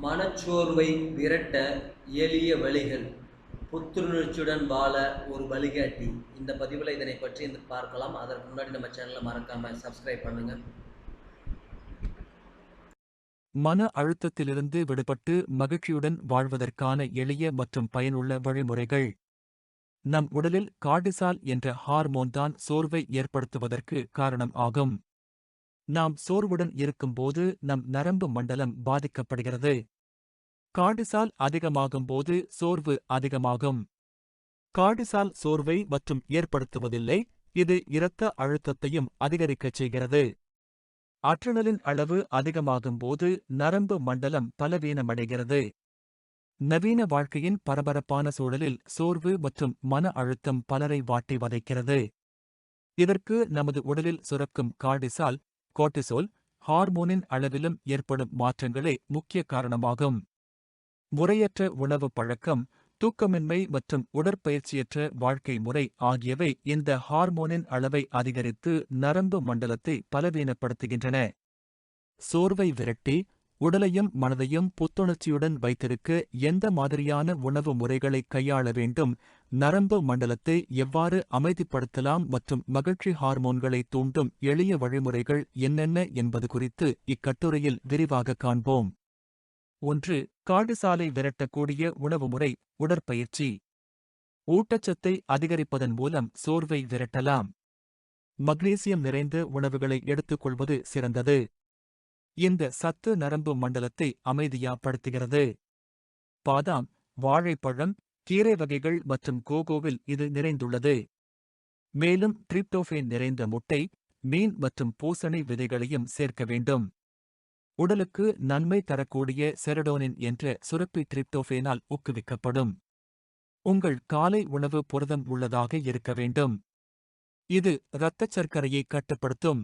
மனச்சோர்வை விரட்ட எளிய வழிகள், புத்துணர்ச்சியுடன் வாழ ஒரு வழிகாட்டி. இந்த பதிவில் இதனை பற்றி பார்க்கலாம். அதற்கு முன்னாடி நம்ம சேனலை மறக்காம சப்ஸ்கிரைப் பண்ணுங்க. மன அழுத்தத்திலிருந்து விடுபட்டு மகிழ்ச்சியுடன் வாழ்வதற்கான எளிய மற்றும் பயனுள்ள வழிமுறைகள். நம் உடலில் கார்டிசால் என்ற ஹார்மோன்தான் சோர்வை ஏற்படுத்துவதற்கு காரணம் ஆகும். நாம் சோர்வுடன் இருக்கும்போது நம் நரம்பு மண்டலம் பாதிக்கப்படுகிறது. கார்டிசால் அதிகமாகும்போது சோர்வு அதிகமாகும். கார்டிசால் சோர்வை மற்றும் ஏற்படுத்துவதில்லை, இது இரத்த அழுத்தத்தையும் அதிகரிக்கச் செய்கிறது. அட்ரினலின் அளவு அதிகமாகும்போது நரம்பு மண்டலம் பலவீனமடைகிறது. நவீன வாழ்க்கையின் பரபரப்பான சூழலில் சோர்வு மற்றும் மன அழுத்தம் பலரை வாட்டி வதைக்கிறது. இதற்கு நமது உடலில் சுரக்கும் கோர்டிசோல் ஹார்மோனின் அளவிலும் ஏற்படும் மாற்றங்களே முக்கிய காரணமாகும். முறையற்ற உணவு பழக்கம், தூக்கமின்மை மற்றும் உடற்பயிற்சியற்ற வாழ்க்கை முறை ஆகியவை இந்த ஹார்மோனின் அளவை அதிகரித்து நரம்பு மண்டலத்தை பலவீனப்படுத்துகின்றன. சோர்வை விரட்டி உடலையும் மனதையும் புத்துணர்ச்சியுடன் வைத்திருக்க எந்த மாதிரியான உணவு முறைகளை கையாள வேண்டும், நரம்பு மண்டலத்தை எவ்வாறு அமைதிப்படுத்தலாம் மற்றும் மகிழ்ச்சி ஹார்மோன்களை தூண்டும் எளிய வழிமுறைகள் என்னென்ன என்பது குறித்து இக்கட்டுரையில் விரிவாக காண்போம். 1. கார்டிசாலை விரட்டக்கூடிய உணவு முறை. உடற்பயிற்சி. ஊட்டச்சத்தை அதிகரிப்பதன் மூலம் சோர்வை விரட்டலாம். மக்னீசியம் நிறைந்த உணவுகளை எடுத்துக்கொள்வது சிறந்தது. இந்த சத்து நரம்பு மண்டலத்தை அமைதியாப்படுத்துகிறது. பாதாம், வாழைப்பழம், கீரை வகைகள் மற்றும் கோகோவில் இது நிறைந்துள்ளது. மேலும் டிரிப்டோபேன் நிறைந்த முட்டை, மீன் மற்றும் பூசணி விதைகளையும் சேர்க்க வேண்டும். உடலுக்கு நன்மை தரக்கூடிய செரடோனின் என்ற சுரப்பி டிரிப்டோபேனால் ஊக்குவிக்கப்படும். உங்கள் காலை உணவு புரதம் உள்ளதாக இருக்க வேண்டும். இது இரத்தச் சர்க்கரையை கட்டுப்படுத்தும்.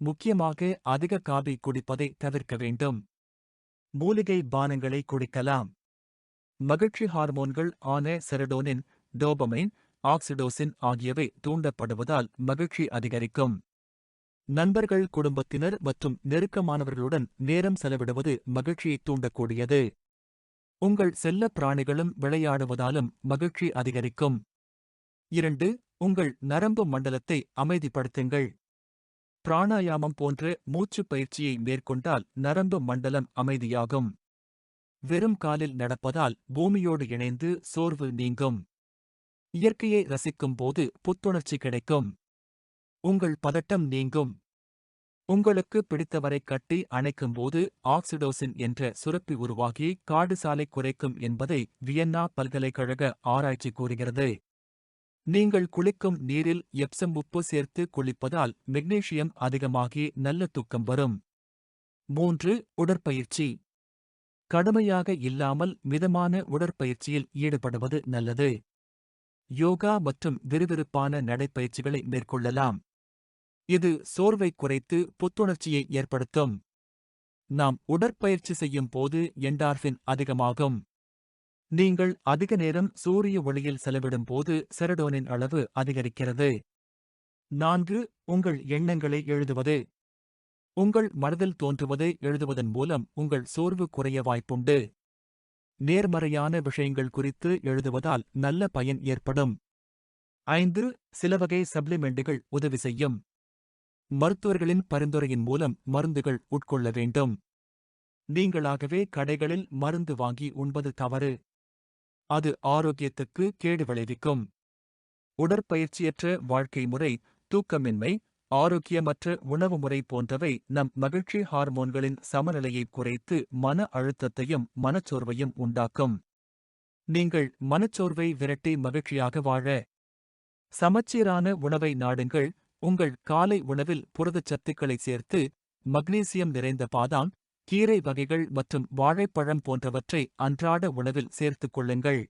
முக்கியமாக அதிக காபி குடிப்பதை தவிர்க்க வேண்டும். மூலிகை பானங்களை குடிக்கலாம். மகிழ்ச்சி ஹார்மோன்கள் ஆன செரடோனின், டோபமைன், ஆக்சிடோசின் ஆகியவை தூண்டப்படுவதால் மகிழ்ச்சி அதிகரிக்கும். நண்பர்கள், குடும்பத்தினர் மற்றும் நெருக்கமானவர்களுடன் நேரம் செலவிடுவது மகிழ்ச்சியை தூண்டக்கூடியது. உங்கள் செல்ல பிராணிகளும் விளையாடுவதாலும் மகிழ்ச்சி அதிகரிக்கும். 2. உங்கள் நரம்பு மண்டலத்தை அமைதிப்படுத்துங்கள். பிராணாயாமம் போன்ற மூச்சுப் பயிற்சியை மேற்கொண்டால் நரம்பு மண்டலம் அமைதியாகும். வெறும் காலில் நடப்பதால் பூமியோடு இணைந்து சோர்வு நீங்கும். இயற்கையை ரசிக்கும் போது புத்துணர்ச்சி கிடைக்கும். உங்கள் பதட்டம் நீங்கும். உங்களுக்கு பிடித்தவரை கட்டி அணைக்கும்போது ஆக்சிடோசின் என்ற சுரப்பி உருவாகி கார்டிசாலை குறைக்கும் என்பதை வியன்னா பல்கலைக்கழக ஆராய்ச்சி கூறுகிறது. நீங்கள் குளிக்கும் நீரில் எப்சம் உப்பு சேர்த்து குளிப்பதால் மெக்னீசியம் அதிகமாகி நல்ல தூக்கம் வரும். 3. உடற்பயிற்சி. கடுமையாக இல்லாமல் மிதமான உடற்பயிற்சியில் ஈடுபடுவது நல்லது. யோகா மற்றும் விறுவிறுப்பான நடைப்பயிற்சிகளை மேற்கொள்ளலாம். இது சோர்வை குறைத்து புத்துணர்ச்சியை ஏற்படுத்தும். நாம் உடற்பயிற்சி செய்யும் போது என்டார்பின் அதிகமாகும். நீங்கள் அதிக நேரம் சூரிய ஒளியில் செலவிடும் போது செரடோனின் அளவு அதிகரிக்கிறது. 4. உங்கள் எண்ணங்களை எழுதுவது. உங்கள் மனதில் தோன்றுவதை எழுதுவதன் மூலம் உங்கள் சோர்வு குறைய வாய்ப்புண்டு. நேர்மறையான விஷயங்கள் குறித்து எழுதுவதால் நல்ல பயன் ஏற்படும். 5. சில வகை சப்ளிமெண்டுகள் உதவி செய்யும். மருத்துவர்களின் பரிந்துரையின் மூலம் மருந்துகள் உட்கொள்ள வேண்டும். நீங்களாகவே கடைகளில் மருந்து வாங்கி உண்பது தவறு. அது ஆரோக்கியத்துக்கு கேடு விளைவிக்கும். உடற்பயிற்சியற்ற வாழ்க்கை முறை, தூக்கமின்மை, ஆரோக்கியமற்ற உணவு முறை போன்றவை நம் மகிழ்ச்சி ஹார்மோன்களின் சமநிலையை குறைத்து மன அழுத்தத்தையும் மனச்சோர்வையும் உண்டாக்கும். நீங்கள் மனச்சோர்வை விரட்டி மகிழ்ச்சியாக வாழ சமச்சீரான உணவை நாடுங்கள். உங்கள் காலை உணவில் புரதச் சத்துக்களை சேர்த்து மக்னீசியம் நிறைந்த பாதாம், கீரை வகைகள் மற்றும் வாழைப்பழம் போன்றவற்றை அன்றாட உணவில் சேர்த்துக் கொள்ளுங்கள்.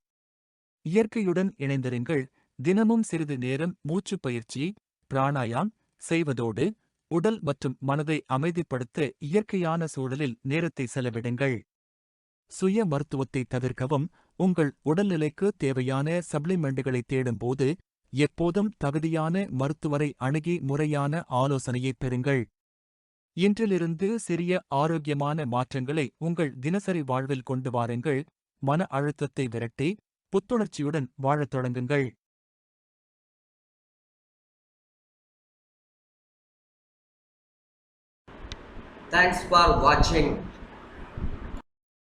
இயற்கையுடன் இணைந்திருங்கள். தினமும் சிறிது நேரம் மூச்சுப் பயிற்சி, பிராணாயாம் செய்வதோடு உடல் மற்றும் மனதை அமைதிப்படுத்த இயற்கையான சூழலில் நேரத்தை செலவிடுங்கள். சுய மருத்துவத்தை தவிர்க்கவும். உங்கள் உடல்நிலைக்கு தேவையான சப்ளிமெண்டுகளை தேடும்போது எப்போதும் தகுதியான மருத்துவரை அணுகி முறையான ஆலோசனையைப் பெறுங்கள். இன்றிலிருந்து சிறிய ஆரோக்கியமான மாற்றங்களை உங்கள் தினசரி வாழ்வில் கொண்டு வாருங்கள். மன அழுத்தத்தை விரட்டி புத்துணர்ச்சியுடன் வாழத் தொடங்குங்கள். Thanks for watching.